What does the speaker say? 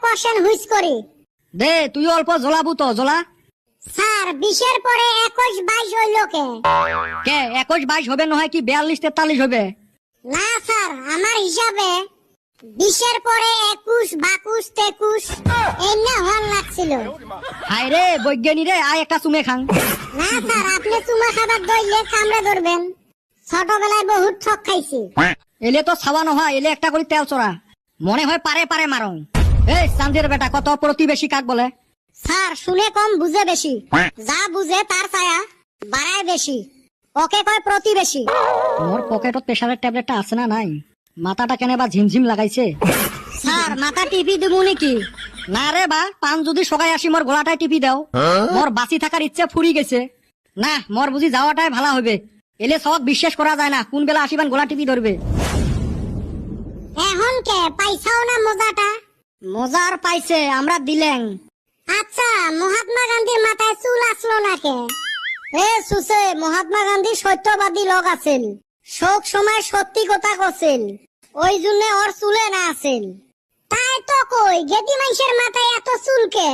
Question হুইস করি। দে তুই অল্প জ্বলাবু তো জ্বলা। স্যার 20 এর পরে 21 22 হইল কে? কে 21 22 হবে নহয় কি 42 43 হবে? না স্যার, আমার হিসাবে 20 এর পরে 21 22 23 এই না হল লাগছিল। হায় রে বৈজ্ঞানী রে, আয় একটা চুমে খাং। না স্যার, আপনি চুমা খাবার দইলে কামড়ে ধরবেন। ছোটবেলায় বহুত ঠক খাইছি। এলে তো ছাওয়া নহয়, এলে একটা করে তেল চড়া। মনে হয় পারে পারে মারং। এই চান্দের বেটা, কত প্রতিবেশী কাক বলে? স্যার শুনে কম বুঝে বেশি, যা বুঝে তার ছায়া বাড়ায় বেশি, ওকে কয় প্রতিবেশী। মোর পকেটত প্রেসারের ট্যাবলেটটা আছে না নাই? মাথাটা কেনে বা ঝিমঝিম লাগাইছে। স্যার মাথা টিপি দেবো নাকি? না রে বা, পান যদি সকাই আসি মোর গলাটাই টিপি দাও। মোর বাঁচি থাকার ইচ্ছা ফুরি গেছে। না, মোর বুঝি যাওয়াটাই ভালো হবে। এলে সব বিশ্বাস করা যায় না, কোন বেলা আসিবান গলা টিপি ধরবে। এখন কে পাইছাও না মজাটা? মজার পাইছে, আমরা দিলেন। আচ্ছা, মহাত্মা গান্ধীর মাথায় চুল আসলো না কে? এ সুসে, মহাত্মা গান্ধী সত্যবাদী লোক আছেন, শোক সময় সত্যি কথা কছেন, ওই জন্য ওর চুলে না আছেন। তাই তো কই গেদি মানুষের মাথায় এত চুল কে?